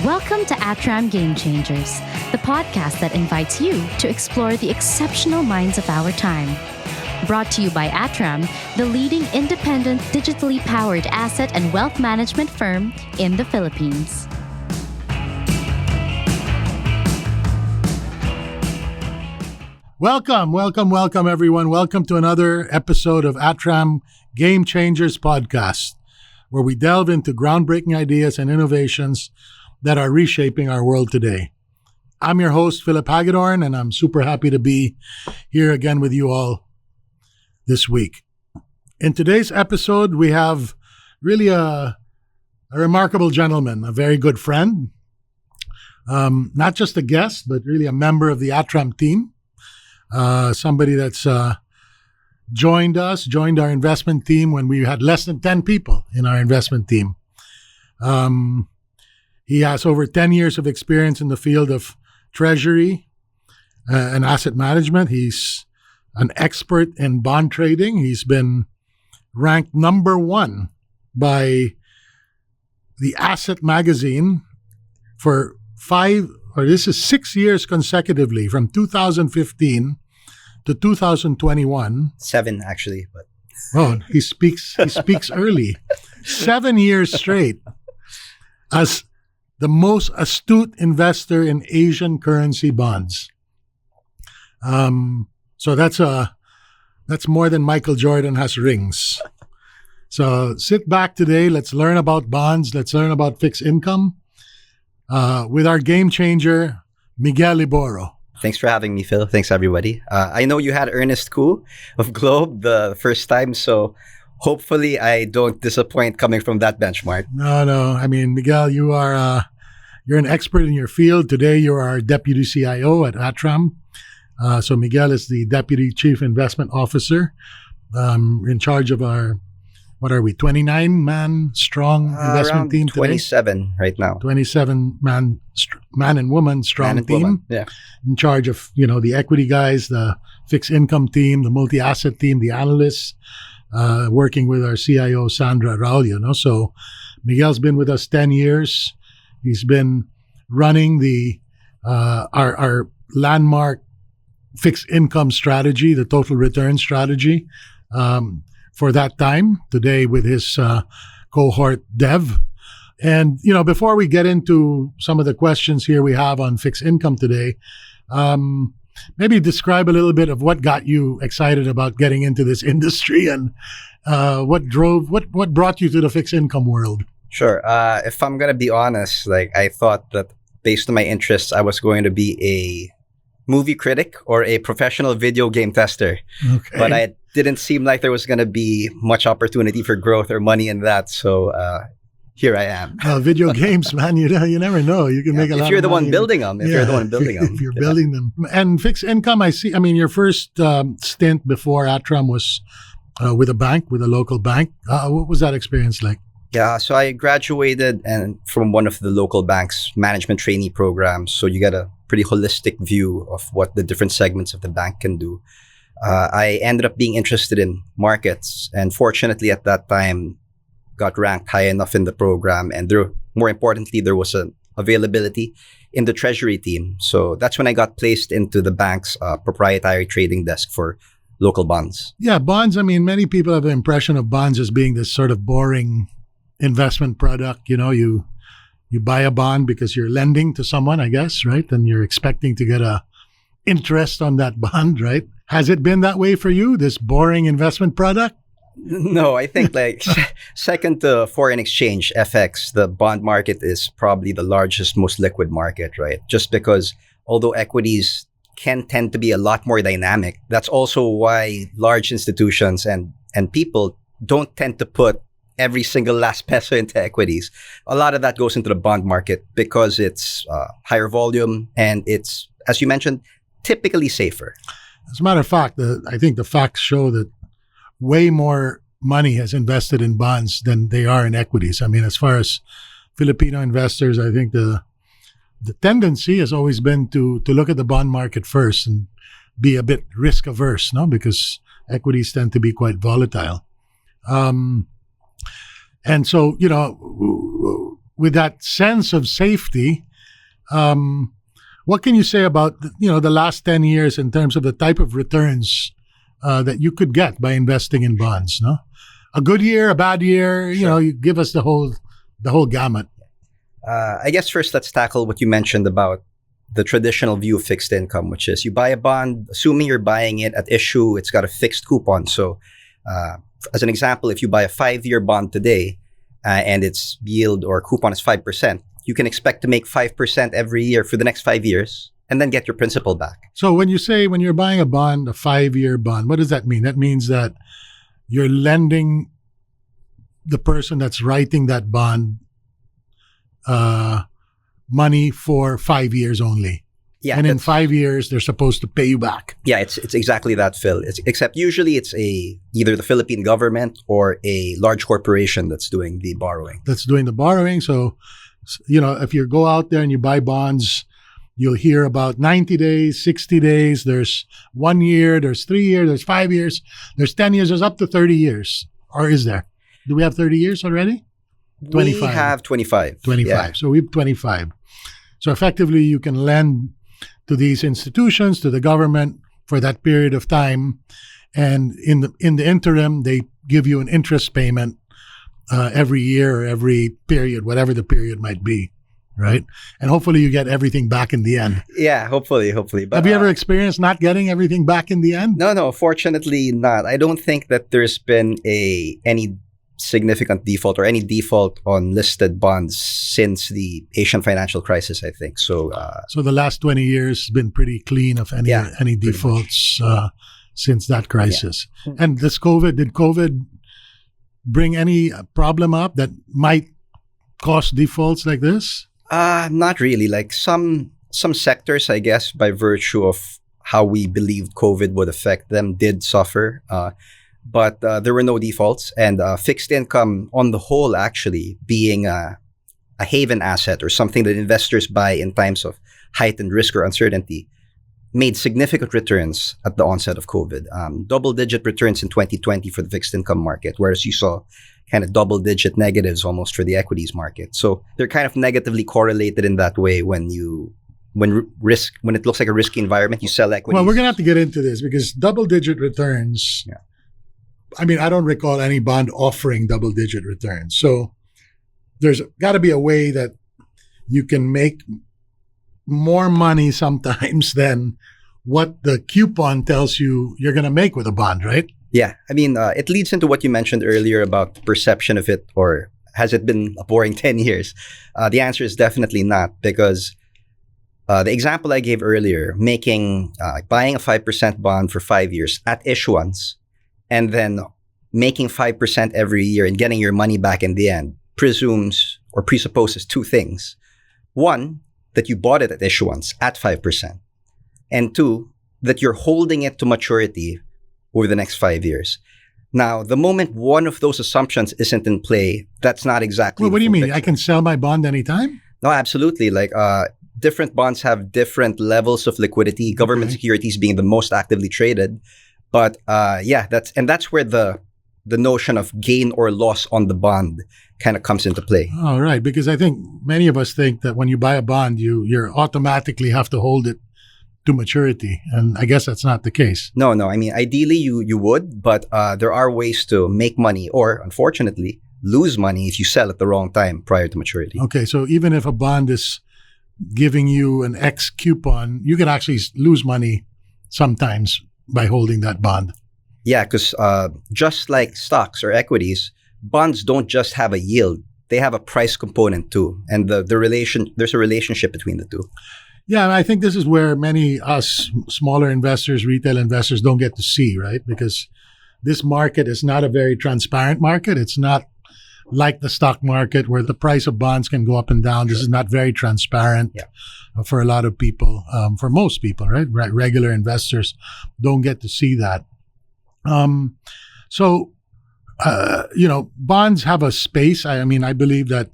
Welcome to ATRAM Game Changers, the podcast that invites you to explore the exceptional minds of our time. Brought to you by ATRAM, the leading independent, digitally powered asset and wealth management firm in the Philippines. Welcome, everyone. Welcome to another episode of ATRAM Game Changers podcast, where we delve into groundbreaking ideas and innovations that are reshaping our world today. I'm your host, Philip Hagedorn, and I'm super happy to be here again with you all this week. In today's episode, we have really a remarkable gentleman, a very good friend, not just a guest, but really a member of the ATRAM team, somebody that's joined our investment team when we had less than 10 people in our investment team. He has over 10 years of experience in the field of treasury and asset management. He's an expert in bond trading. He's been ranked number one by the Asset magazine for 6 years consecutively, from 2015 to 2021. 7, actually, but oh, he speaks early. 7 years straight as the most astute investor in Asian currency bonds. So that's more than Michael Jordan has rings. So sit back today. Let's learn about bonds. Let's learn about fixed income with our game changer, Miguel Liboro. Thanks for having me, Phil. Thanks, everybody. I know you had Ernest Koo of Globe the first time, so hopefully I don't disappoint coming from that benchmark. No. I mean, Miguel, you're an expert in your field. Today, you're our deputy CIO at ATRAM. So Miguel is the Deputy Chief Investment Officer in charge of our, 29-man strong investment team today? 27 right now. 27-man man and woman strong team. Woman. Yeah. In charge of, the equity guys, the fixed income team, the multi-asset team, the analysts, working with our CIO, Sandra Raul. So Miguel's been with us 10 years. He's been running our landmark fixed income strategy, the total return strategy, for that time, today with his cohort Dev. And, before we get into some of the questions here we have on fixed income today, maybe describe a little bit of what got you excited about getting into this industry and what brought you to the fixed income world. Sure. If I'm going to be honest, I thought that based on my interests, I was going to be a movie critic or a professional video game tester. Okay. But it didn't seem like there was going to be much opportunity for growth or money in that. So here I am. Video games, man, you never know. You can make a lot of money. If you're the one building them. If you're building them. And fixed income, your first stint before ATRAM was with a local bank. What was that experience like? Yeah, so I graduated from one of the local bank's management trainee programs. So you get a pretty holistic view of what the different segments of the bank can do. I ended up being interested in markets, and fortunately at that time got ranked high enough in the program. And more importantly, there was an availability in the treasury team. So that's when I got placed into the bank's proprietary trading desk for local bonds. Yeah, bonds. Many people have the impression of bonds as being this sort of boring investment product. You buy a bond because you're lending to someone, I guess, right? And you're expecting to get a interest on that bond, right? Has it been that way for you, this boring investment product? No, I think second to foreign exchange, FX, the bond market is probably the largest, most liquid market, right? Just because although equities can tend to be a lot more dynamic, that's also why large institutions and people don't tend to put every single last peso into equities. A lot of that goes into the bond market because it's higher volume and it's, as you mentioned, typically safer. As a matter of fact, I think the facts show that way more money has invested in bonds than they are in equities. As far as Filipino investors, I think the tendency has always been to look at the bond market first and be a bit risk averse, because equities tend to be quite volatile. And so, with that sense of safety, what can you say about the last 10 years in terms of the type of returns that you could get by investing in bonds? No, a good year, a bad year. Sure. You give us the whole gamut. I guess first let's tackle what you mentioned about the traditional view of fixed income, which is you buy a bond, assuming you're buying it at issue, it's got a fixed coupon. So, as an example, if you buy a 5-year bond today and its yield or coupon is 5%, you can expect to make 5% every year for the next 5 years and then get your principal back. So when you're buying a bond, a 5-year bond, what does that mean? That means that you're lending the person that's writing that bond money for 5 years only. Yeah, and in 5 years, they're supposed to pay you back. Yeah, it's exactly that, Phil. Except usually it's either the Philippine government or a large corporation that's doing the borrowing. So, if you go out there and you buy bonds, you'll hear about 90 days, 60 days. There's 1 year, there's 3 years, there's 5 years, there's 10 years, there's up to 30 years. Or is there? Do we have 30 years already? 25. We have 25. 25. Yeah. So we have 25. So effectively, you can lend to these institutions, to the government for that period of time. And in the interim, they give you an interest payment every year or every period, whatever the period might be, right? And hopefully you get everything back in the end. Yeah, hopefully. But, have you ever experienced not getting everything back in the end? No, fortunately not. I don't think that there's been any significant default or any default on listed bonds since the Asian financial crisis, I think. So so the last 20 years has been pretty clean of any defaults since that crisis. Yeah. And did COVID bring any problem up that might cause defaults like this? Not really. Like some sectors, I guess, by virtue of how we believed COVID would affect them, did suffer. But there were no defaults, and fixed income on the whole, actually being a haven asset or something that investors buy in times of heightened risk or uncertainty, made significant returns at the onset of COVID. Double-digit returns in 2020 for the fixed income market, whereas you saw kind of double-digit negatives almost for the equities market. So they're kind of negatively correlated in that way when it looks like a risky environment, you sell equities. Well, we're gonna have to get into this because double-digit returns. Yeah. I mean, I don't recall any bond offering double-digit returns. So there's got to be a way that you can make more money sometimes than what the coupon tells you you're going to make with a bond, right? Yeah. I mean, it leads into what you mentioned earlier about the perception of it, or has it been a boring 10 years? The answer is definitely not, because the example I gave earlier, buying a 5% bond for 5 years at issuance, and then making 5% every year and getting your money back in the end presumes or presupposes two things. One, that you bought it at issuance at 5%. And two, that you're holding it to maturity over the next 5 years. Now, the moment one of those assumptions isn't in play, that's not exactly... Well, what do you mean? picture. I can sell my bond anytime? No, absolutely. Like, different bonds have different levels of liquidity, government securities being the most actively traded. But that's where the notion of gain or loss on the bond kind of comes into play. Oh, right. Because I think many of us think that when you buy a bond, you automatically have to hold it to maturity. And I guess that's not the case. No. I mean, ideally you would, but there are ways to make money or, unfortunately, lose money if you sell at the wrong time prior to maturity. Okay. So even if a bond is giving you an X coupon, you can actually lose money sometimes by holding that bond. Yeah, because just like stocks or equities, bonds don't just have a yield; they have a price component too, and there's a relationship between the two. Yeah, I think this is where many us smaller investors, retail investors, don't get to see, right? Because this market is not a very transparent market. It's not like the stock market where the price of bonds can go up and down. This is not very transparent for a lot of people, for most people, right? Regular investors don't get to see that. Bonds have a space. I mean, I believe that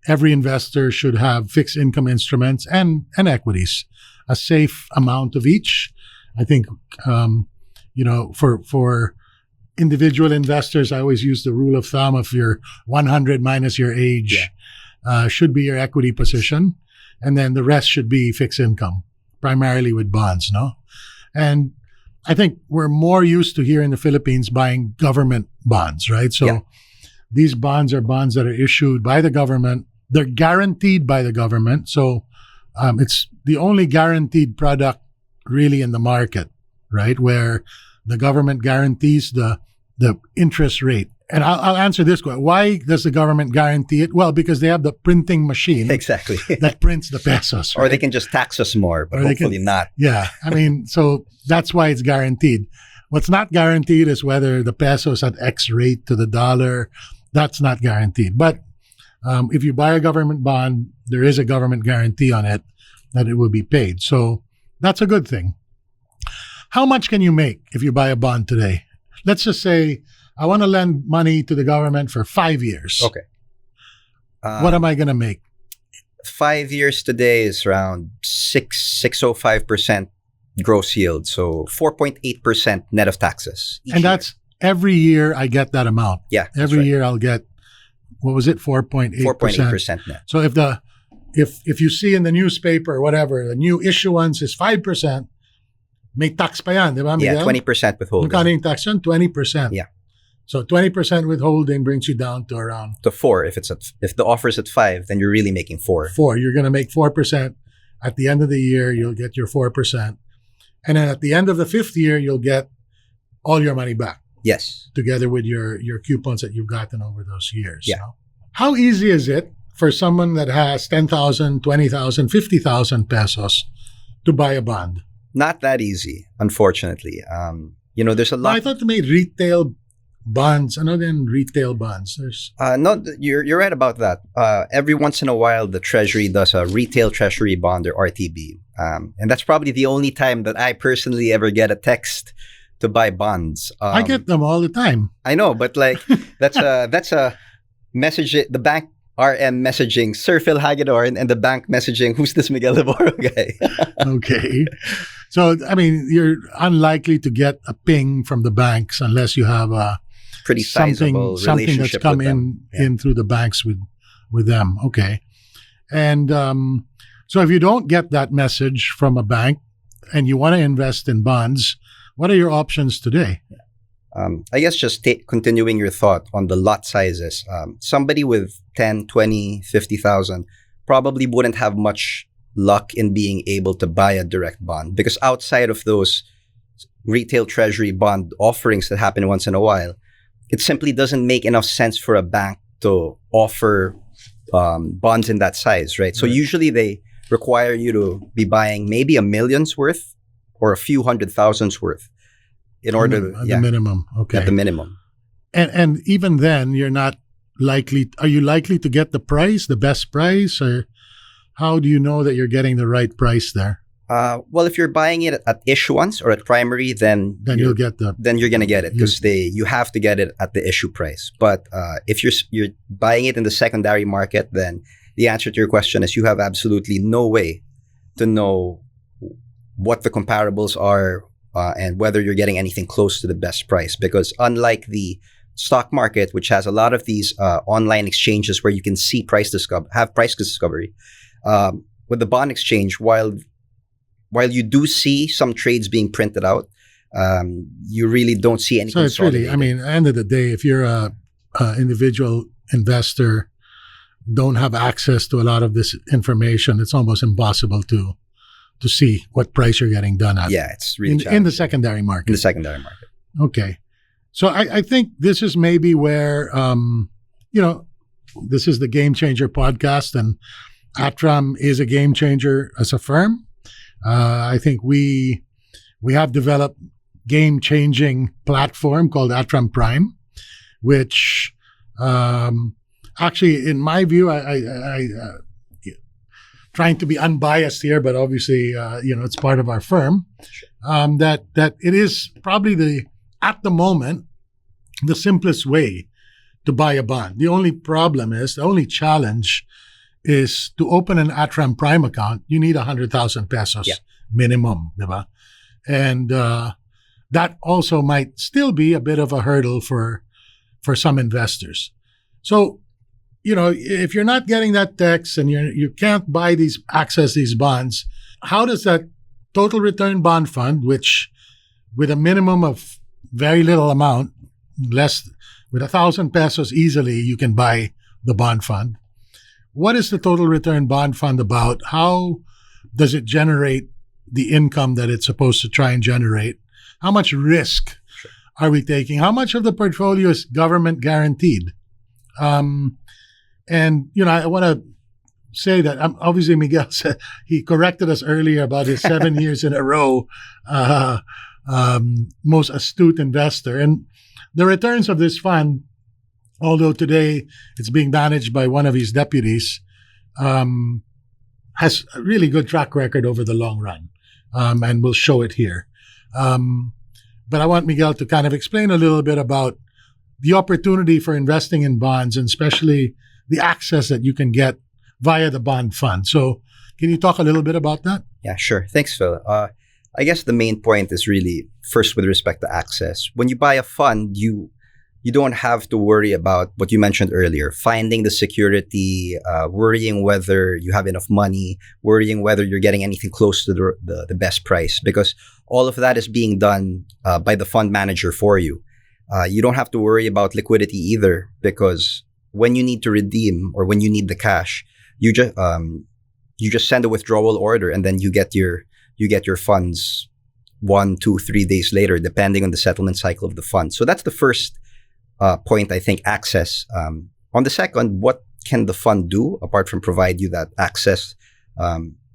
every investor should have fixed income instruments and equities, a safe amount of each. I think, for individual investors, I always use the rule of thumb of your 100 minus your age. should be your equity position. And then the rest should be fixed income, primarily with bonds, no? And I think we're more used to here in the Philippines buying government bonds, right? So these bonds are bonds that are issued by the government. They're guaranteed by the government. So it's the only guaranteed product really in the market, right? Where the government guarantees the interest rate. And I'll answer this question. Why does the government guarantee it? Well, because they have the printing machine Exactly. that prints the pesos. Right? Or they can just tax us more, but hopefully not. Yeah. I mean, so that's why it's guaranteed. What's not guaranteed is whether the peso's at X rate to the dollar. That's not guaranteed. But if you buy a government bond, there is a government guarantee on it that it will be paid. So that's a good thing. How much can you make if you buy a bond today? Let's just say I want to lend money to the government for 5 years. Okay. What am I going to make? 5 years today is around 6.05% gross yield. So 4.8% net of taxes. And that's every year I get that amount. Yeah. Every year I'll get, what was it? 4.8%. 4.8% net. So if you see in the newspaper or whatever, the new issuance is 5%, may tax pa yan, di ba, Miguel? Yeah, 20% withholding. Magkano yung tax yun? 20%. Yeah. So 20% withholding brings you down to around to 4. If the offer's at 5, then you're really making 4. 4. You're going to make 4%. At the end of the year, you'll get your 4%. And then at the end of the 5th year, you'll get all your money back. Yes. Together with your coupons that you've gotten over those years. Yeah. No? How easy is it for someone that has 10,000, 20,000, 50,000 pesos to buy a bond? Not that easy, unfortunately. There's a lot. I thought they made retail bonds. Ano din retail bonds? No, you're right about that. Every once in a while, the Treasury does a retail Treasury bond or RTB, and that's probably the only time that I personally ever get a text to buy bonds. I get them all the time. I know, but like that's a message. The bank RM messaging Sir Phil Hagedorn and the bank messaging who's this Miguel Liboro guy. Okay. So, I mean, you're unlikely to get a ping from the banks unless you have a pretty sizable something that's come with them. in through the banks with them. Okay. And so if you don't get that message from a bank and you want to invest in bonds, what are your options today? I guess just continuing your thought on the lot sizes. Somebody with 10, 20, 50,000 probably wouldn't have much luck in being able to buy a direct bond because outside of those retail treasury bond offerings that happen once in a while, it simply doesn't make enough sense for a bank to offer bonds in that size, right? So usually they require you to be buying maybe $1 million's worth or a few 100,000's worth in order at the minimum. Okay. At the minimum. And even then you're not likely, are you likely to get the best price, or how do you know that you're getting the right price there? Well, if you're buying it at issuance or at primary, then you'll get then you're gonna get it because you have to get it at the issue price. But if you're buying it in the secondary market, then the answer to your question is you have absolutely no way to know what the comparables are and whether you're getting anything close to the best price. Because unlike the stock market, which has a lot of these online exchanges where you can see price discovery. With the bond exchange, while you do see some trades being printed out, you really don't see anything. So it's really, I mean, at the end of the day, if you're a individual investor, don't have access to a lot of this information, it's almost impossible to see what price you're getting done at. Yeah, it's really in the secondary market. In the secondary market. Okay. So I think this is maybe where, this is the Game Changer podcast, and ATRAM is a game changer as a firm. I think we have developed game-changing platform called ATRAM Prime, which actually, in my view, I trying to be unbiased here, but obviously, it's part of our firm. That it is probably at the moment the simplest way to buy a bond. The only challenge is to open an ATRAM Prime account, you need 100,000 pesos minimum, diba? And that also might still be a bit of a hurdle for some investors. So if you're not getting that text and you can't access these bonds, how does that total return bond fund, which with a minimum of very little amount, less with 1,000 pesos easily, you can buy the bond fund. What is the total return bond fund about? How does it generate the income that it's supposed to try and generate? How much risk are we taking? How much of the portfolio is government guaranteed? And, I want to say that obviously Miguel said he corrected us earlier about his 7 years in a row most astute investor. And the returns of this fund, although today it's being managed by one of his deputies, has a really good track record over the long run. And we'll show it here. But I want Miguel to kind of explain a little bit about the opportunity for investing in bonds, and especially the access that you can get via the bond fund. So can you talk a little bit about that? Yeah, sure. Thanks, Phil. I guess the main point is really first with respect to access. When you buy a fund, you don't have to worry about what you mentioned earlier, finding the security, worrying whether you have enough money, worrying whether you're getting anything close to the best price, because all of that is being done by the fund manager for you. You don't have to worry about liquidity either, because when you need to redeem or when you need the cash, you just send a withdrawal order and then you get your funds 1, 2, 3 days later, depending on the settlement cycle of the fund. So that's the first point, I think, access. On the second, what can the fund do apart from provide you that access?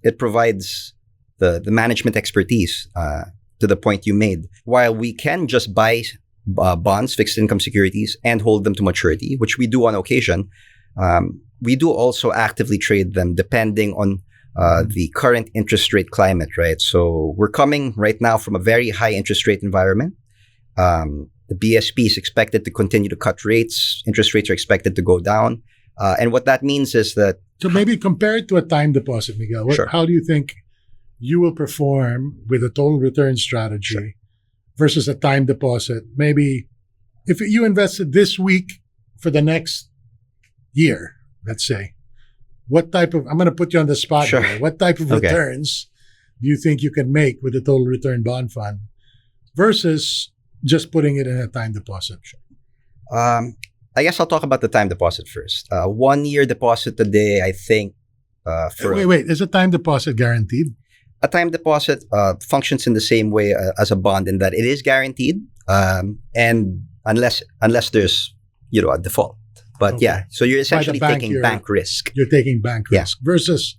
It provides the management expertise to the point you made. While we can just buy bonds, fixed income securities, and hold them to maturity, which we do on occasion, we do also actively trade them depending on the current interest rate climate, right? So we're coming right now from a very high interest rate environment. The BSP is expected to continue to cut rates. Interest rates are expected to go down. And what that means is that... So maybe compare it to a time deposit, Miguel. Sure. How do you think you will perform with a total return strategy versus a time deposit? Maybe if you invested this week for the next year, let's say, what type of... I'm going to put you on the spot here. What type of returns do you think you can make with a total return bond fund versus just putting it in a time deposit? I guess I'll talk about the time deposit first. 1 year deposit today, I think. Wait. Is a time deposit guaranteed? A time deposit functions in the same way as a bond in that it is guaranteed, and unless there's a default. But yeah, so you're essentially taking bank risk. You're taking bank risk versus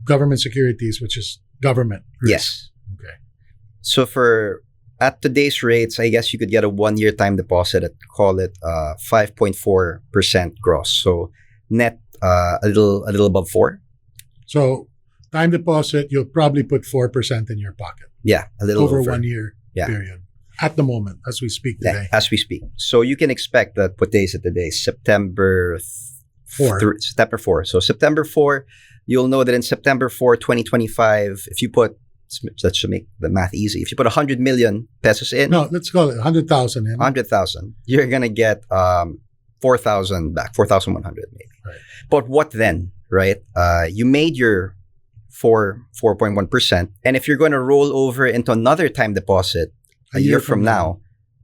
government securities, which is government risk. Yes. Okay. So at today's rates, I guess you could get a 1 year time deposit at, call it 5.4% gross. So net a little above 4. So time deposit, you'll probably put 4% in your pocket. Yeah, a little over 1 year period. At the moment, as we speak today. Yeah, as we speak. So you can expect that, what day is it today? September 4. September 4. So September 4, you'll know that in September 4, 2025, if you put, let's make the math easy, if you put 100 million pesos in. No, let's call it 100,000 in. 100,000. You're going to get 4,000 back, 4,100 maybe. Right. But what then, right? You made your 4.1%. And if you're going to roll over into another time deposit, a year from now,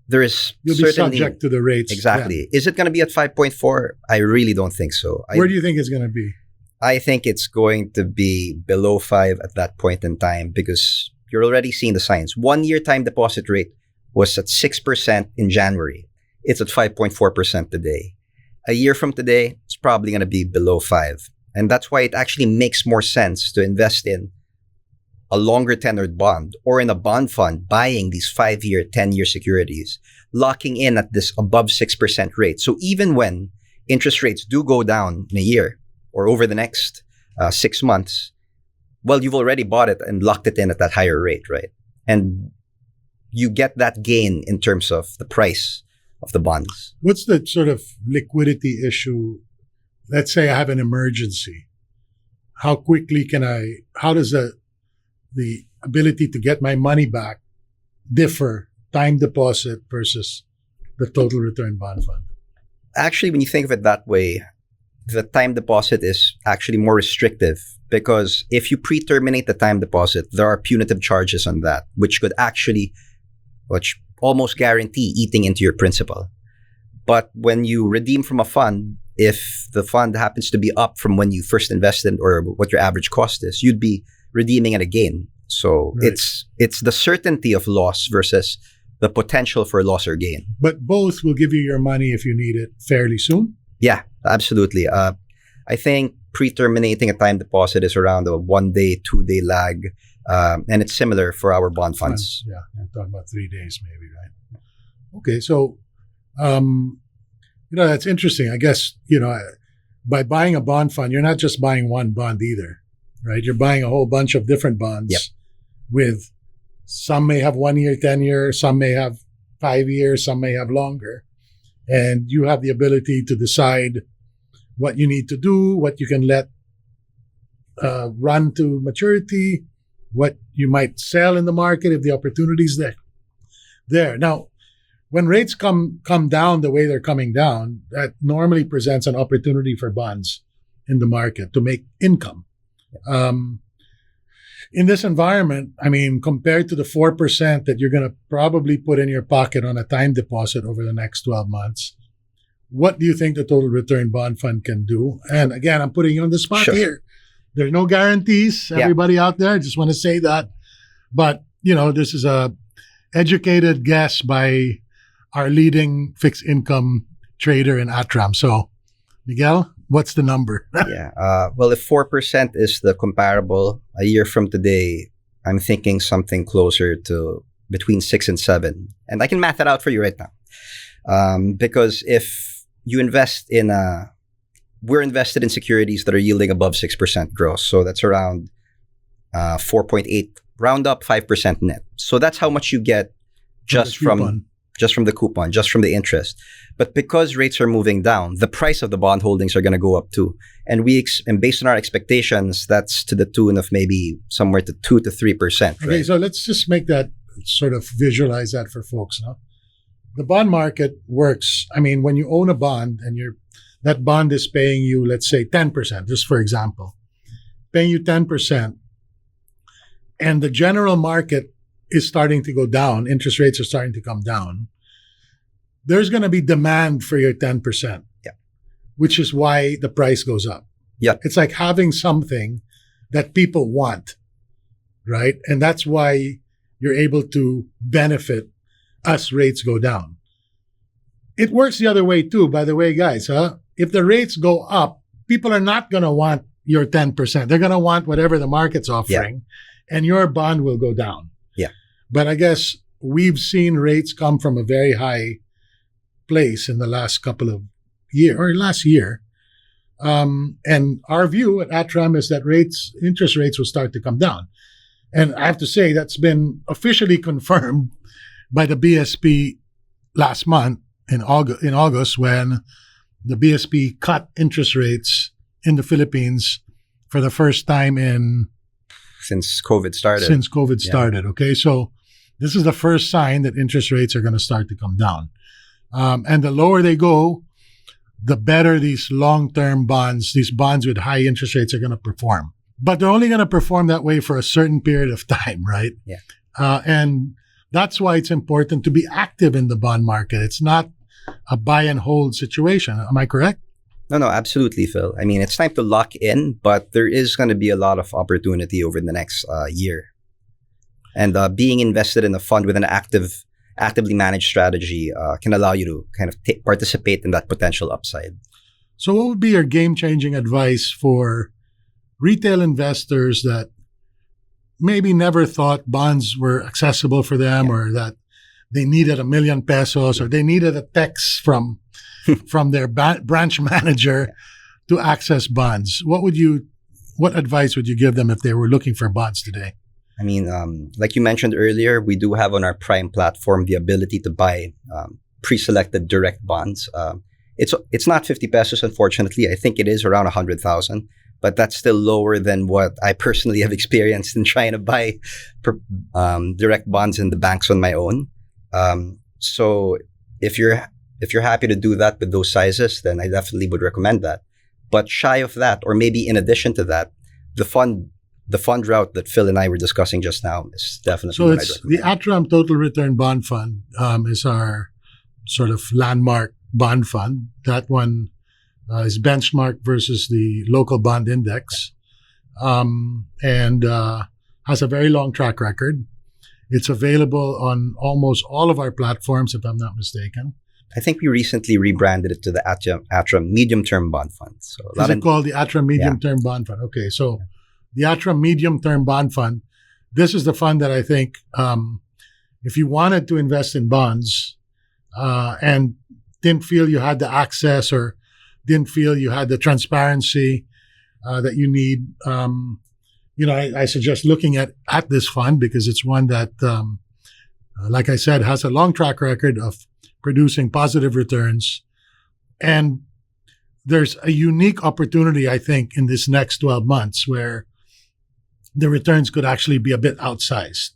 there is you'll certainly be subject to the rates. Exactly. Yeah. Is it going to be at 5.4? I really don't think so. Where do you think it's going to be? I think it's going to be below 5 at that point in time, because you're already seeing the signs. 1 year time deposit rate was at 6% in January. It's at 5.4% today. A year from today, it's probably going to be below 5. And that's why it actually makes more sense to invest in a longer tenured bond or in a bond fund, buying these 5-year, 10-year securities, locking in at this above 6% rate. So even when interest rates do go down in a year or over the next 6 months, well, you've already bought it and locked it in at that higher rate, right? And you get that gain in terms of the price of the bonds. What's the sort of liquidity issue? Let's say I have an emergency. How quickly how does the ability to get my money back differ, time deposit versus the total return bond fund? Actually, when you think of it that way, the time deposit is actually more restrictive because if you pre-terminate the time deposit, there are punitive charges on that, which almost guarantee eating into your principal. But when you redeem from a fund, if the fund happens to be up from when you first invested or what your average cost is, you'd be redeeming at a gain. So Right. it's the certainty of loss versus the potential for loss or gain. But both will give you your money if you need it fairly soon. Yeah, absolutely. I think pre-terminating a time deposit is around a 1 day, 2 day lag. And it's similar for our bond funds. Yeah, you're talking about 3 days maybe, right? Okay, so that's interesting. I guess, by buying a bond fund, you're not just buying one bond either, right? You're buying a whole bunch of different bonds. Yep. With some may have 1 year tenure, some may have 5 years, some may have longer. And you have the ability to decide what you need to do, what you can let run to maturity, what you might sell in the market if the opportunity's there. Now, when rates come down the way they're coming down, that normally presents an opportunity for bonds in the market to make income. In this environment, compared to the 4% that you're going to probably put in your pocket on a time deposit over the next 12 months, what do you think the total return bond fund can do? And again, I'm putting you on the spot Sure. here. There's no guarantees, Yeah. everybody out there. I just want to say that. But, this is a educated guess by our leading fixed income trader in ATRAM. So, Miguel, what's the number? Yeah. Well, if 4% is the comparable, a year from today, I'm thinking something closer to between 6 and 7. And I can math it out for you right now. Because if you we're invested in securities that are yielding above 6% gross. So that's around 4.8, round up 5% net. So that's how much you get just from the coupon, just from the interest. But because rates are moving down, the price of the bond holdings are going to go up too. And and based on our expectations, that's to the tune of maybe somewhere to 2 to 3%. Okay, Right? so let's just make that sort of visualize that for folks. No? The bond market works. When you own a bond and that bond is paying you, let's say 10%, just for example, paying you 10%, and the general market is starting to go down, interest rates are starting to come down, there's going to be demand for your 10%, Yeah. which is why the price goes up. Yeah. It's like having something that people want, right? And that's why you're able to benefit as rates go down. It works the other way too, by the way, guys. If the rates go up, people are not going to want your 10%. They're going to want whatever the market's offering, and your bond will go down. Yeah. But I guess we've seen rates come from a very high place in the last couple of years, or last year. And our view at ATRAM is that interest rates will start to come down. And I have to say that's been officially confirmed by the BSP last month in August when the BSP cut interest rates in the Philippines for the first time Since COVID started. started. Okay, so this is the first sign that interest rates are going to start to come down. And the lower they go, the better these long-term bonds, these bonds with high interest rates are going to perform. But they're only going to perform that way for a certain period of time, right? Yeah. And that's why it's important to be active in the bond market. It's not a buy and hold situation. Am I correct? No, absolutely, Phil. It's time to lock in, but there is going to be a lot of opportunity over the next year. And being invested in a fund with an actively managed strategy can allow you to kind of participate in that potential upside. So what would be your game-changing advice for retail investors that maybe never thought bonds were accessible for them, or that they needed $1 million pesos, or they needed a text from their branch manager to access bonds? What advice would you give them if they were looking for bonds today? Like you mentioned earlier, we do have on our Prime platform the ability to buy pre-selected direct bonds. It's not 50 pesos, unfortunately. I think it is around 100,000, but that's still lower than what I personally have experienced in trying to buy direct bonds in the banks on my own. So if if you're happy to do that with those sizes, then I definitely would recommend that. But shy of that, or maybe in addition to that, the fund route that Phil and I were discussing just now is definitely So what I'd it's recommend. the ATRAM Total Return Bond Fund is our sort of landmark bond fund. That one is benchmarked versus the local bond index, and has a very long track record. It's available on almost all of our platforms, if I'm not mistaken. I think we recently rebranded it to the ATRAM Medium Term Bond Fund. So Is it called the ATRAM Medium Term Bond Fund? Okay, so the ATRAM Medium Term Bond Fund, this is the fund that I think if you wanted to invest in bonds and didn't feel you had the access or didn't feel you had the transparency that you need, I suggest looking at this fund because it's one that, like I said, has a long track record of producing positive returns. And there's a unique opportunity, I think, in this next 12 months where the returns could actually be a bit outsized,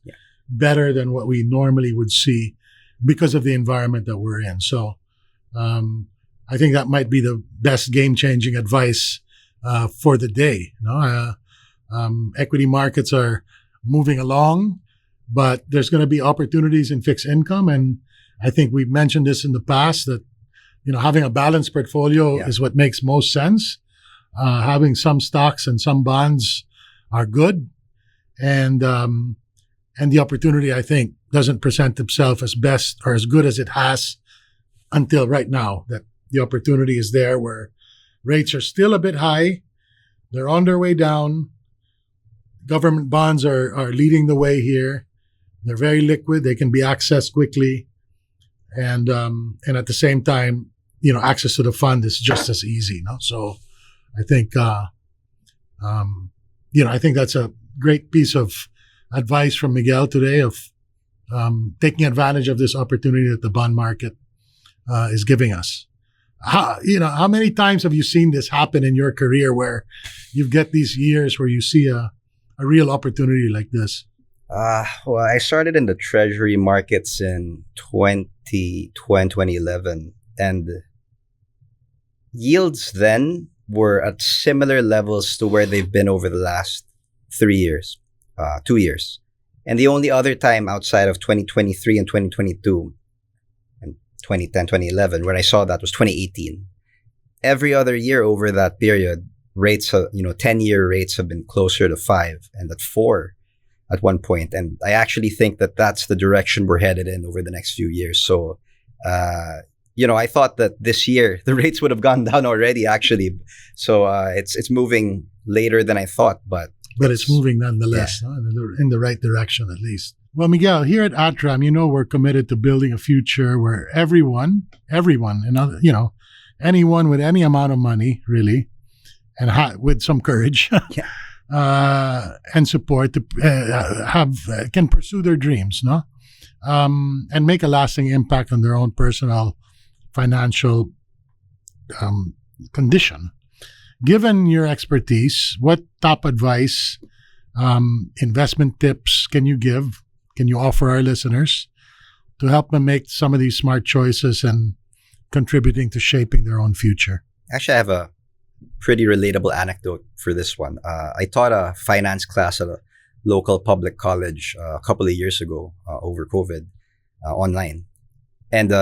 better than what we normally would see because of the environment that we're in. So I think that might be the best game-changing advice for the day. Equity markets are moving along, but there's going to be opportunities in fixed income. And I think we've mentioned this in the past that, having a balanced portfolio is what makes most sense. Having some stocks and some bonds are good. And the opportunity, I think, doesn't present itself as best or as good as it has until right now, that the opportunity is there where rates are still a bit high. They're on their way down. Government bonds are leading the way here. They're very liquid. They can be accessed quickly. And at the same time, access to the fund is just as easy. So I think, I think that's a great piece of advice from Miguel today of taking advantage of this opportunity that the bond market is giving us. How many times have you seen this happen in your career where you get these years where you see a real opportunity like this? Well, I started in the treasury markets in 2011, and yields then were at similar levels to where they've been over the last 2 years. And the only other time outside of 2023 and 2022 and 2010, 2011, when I saw that was 2018. Every other year over that period, rates, 10-year rates have been closer to 5 and at 4 at one point. And I actually think that that's the direction we're headed in over the next few years. So, I thought that this year the rates would have gone down already, actually. So it's moving later than I thought, but it's moving nonetheless, in the right direction at least. Well, Miguel, here at ATRAM, we're committed to building a future where everyone, and anyone with any amount of money, really, and with some courage and support to can pursue their dreams, and make a lasting impact on their own personal financial condition. Given your expertise, what top advice, investment tips can you offer our listeners to help them make some of these smart choices and contributing to shaping their own future? Actually, I have a pretty relatable anecdote for this one. I taught a finance class at a local public college a couple of years ago over COVID online. And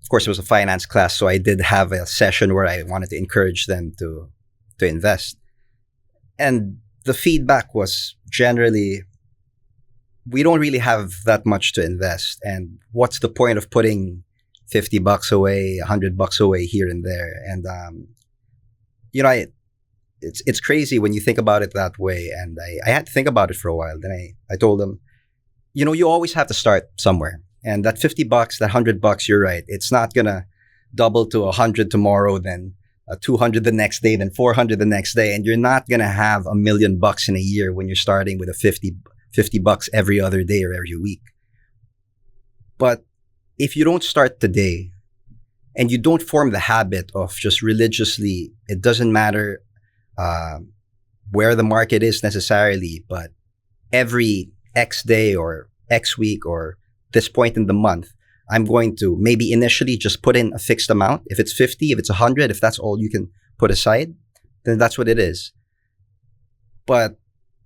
of course, it was a finance class, so I did have a session where I wanted to encourage them to invest. And the feedback was generally, we don't really have that much to invest. And what's the point of putting $50 away, $100 away here and there? And, it's crazy when you think about it that way. And I had to think about it for a while. Then I told them, you always have to start somewhere. And that $50, that $100, you're right. It's not going to double to 100 tomorrow, then 200 the next day, then 400 the next day. And you're not going to have $1 million in a year when you're starting with a $50 every other day or every week. But if you don't start today and you don't form the habit of just religiously, it doesn't matter where the market is necessarily, but every X day or X week or this point in the month, I'm going to maybe initially just put in a fixed amount. If it's 50, if it's 100, if that's all you can put aside, then that's what it is. But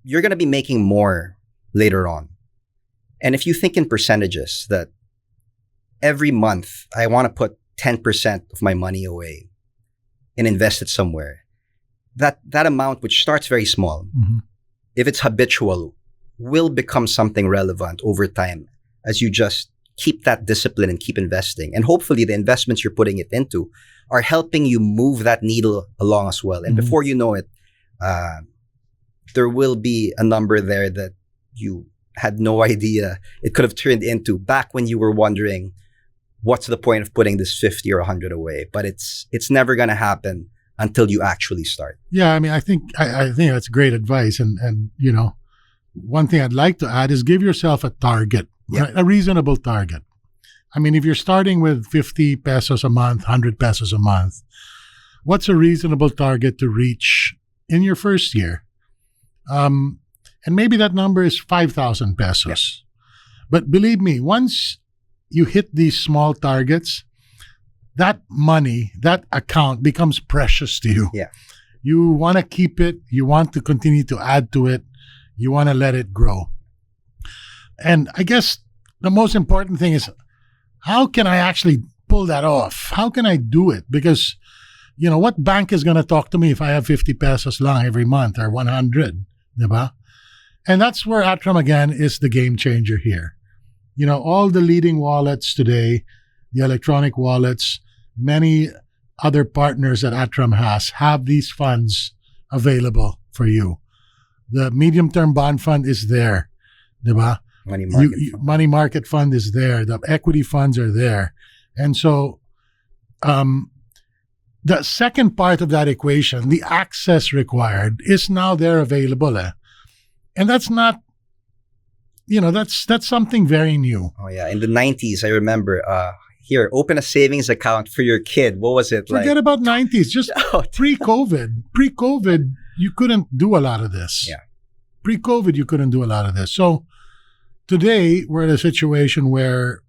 you're going to be making more later on. And if you think in percentages that every month I want to put 10% of my money away and invest it somewhere, that amount, which starts very small, if it's habitual, will become something relevant over time as you just keep that discipline and keep investing. And hopefully the investments you're putting it into are helping you move that needle along as well. And before you know it, there will be a number there that you had no idea it could have turned into back when you were wondering, what's the point of putting this 50 or 100 away? But it's never going to happen until you actually start. Yeah, I mean, I think that's great advice. And you know, one thing I'd like to add is give yourself a target, right? A reasonable target. I mean, if you're starting with 50 pesos a month, 100 pesos a month, what's a reasonable target to reach in your first year? And maybe that number is 5,000 pesos. But believe me, once you hit these small targets, that money, that account becomes precious to you. Yeah. You want to keep it. You want to continue to add to it. You want to let it grow. And I guess the most important thing is, how can I actually pull that off? How can I do it? Because, you know, what bank is going to talk to me if I have 50 pesos lang every month or 100? Diba? And that's where ATRAM, again, is the game changer here. You know, all the leading wallets today, the electronic wallets, many other partners that ATRAM has have these funds available for you. The medium-term bond fund is there. Diba? Money market fund is there. The equity funds are there. And so the second part of that equation, the access required, is now there available. And that's not, you know, that's something very new. Oh, yeah. In the 90s, I remember, here, open a savings account for your kid. What was it like? Forget about 90s. Just pre-COVID. Pre-COVID, you couldn't do a lot of this. Yeah. Pre-COVID, you couldn't do a lot of this. So today, we're in a situation where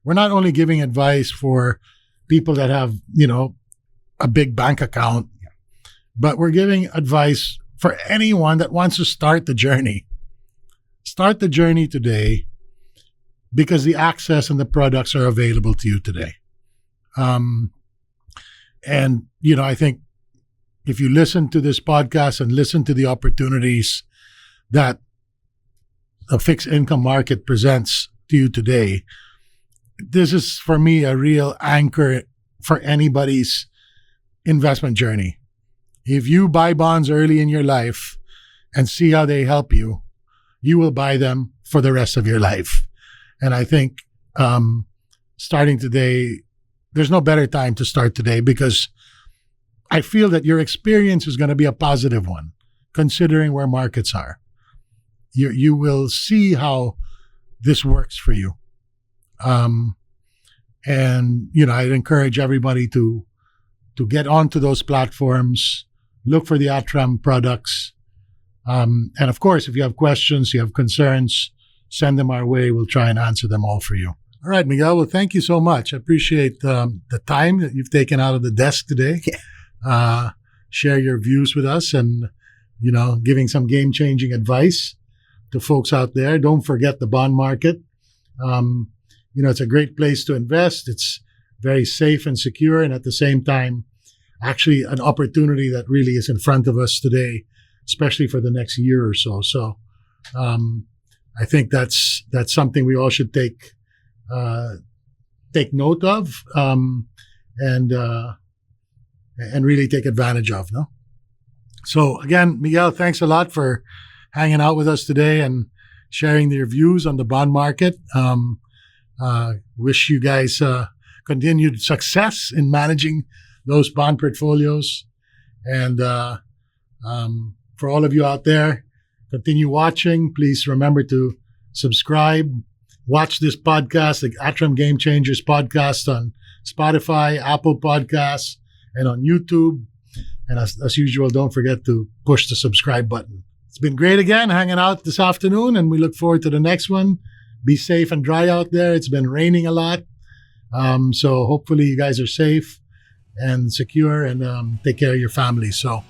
we're not only giving advice for people that have, you know, a big bank account, but we're giving advice for anyone that wants to start the journey. Start the journey today because the access and the products are available to you today. And, you know, I think if you listen to this podcast and listen to the opportunities that the fixed income market presents to you today, this is, for me, a real anchor for anybody's investment journey. If you buy bonds early in your life and see how they help you, you will buy them for the rest of your life. And I think starting today, there's no better time to start today because I feel that your experience is going to be a positive one, considering where markets are. You will see how this works for you. And, you know, I'd encourage everybody to get onto those platforms, look for the ATRAM products. And of course, if you have questions, you have concerns, send them our way. We'll try and answer them all for you. All right, Miguel. Well, thank you so much. I appreciate the time that you've taken out of the desk today. Share your views with us and, you know, giving some game-changing advice to folks out there. Don't forget the bond market. You know, it's a great place to invest. It's very safe and secure, and at the same time, actually an opportunity that really is in front of us today, especially for the next year or so. So I think that's something we all should take note of and really take advantage of. No. So again, Miguel, thanks a lot for hanging out with us today and sharing your views on the bond market. Wish you guys continued success in managing those bond portfolios. And for all of you out there, continue watching. Please remember to subscribe. Watch this podcast, the ATRAM Game Changers podcast, on Spotify, Apple Podcasts, and on YouTube. And as usual, don't forget to push the subscribe button. It's been great again hanging out this afternoon, and we look forward to the next one. Be safe and dry out there. It's been raining a lot. So hopefully you guys are safe and secure and take care of your family. So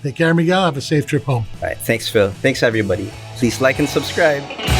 take care, Miguel. Have a safe trip home. All right. Thanks, Phil. Thanks, everybody. Please like and subscribe.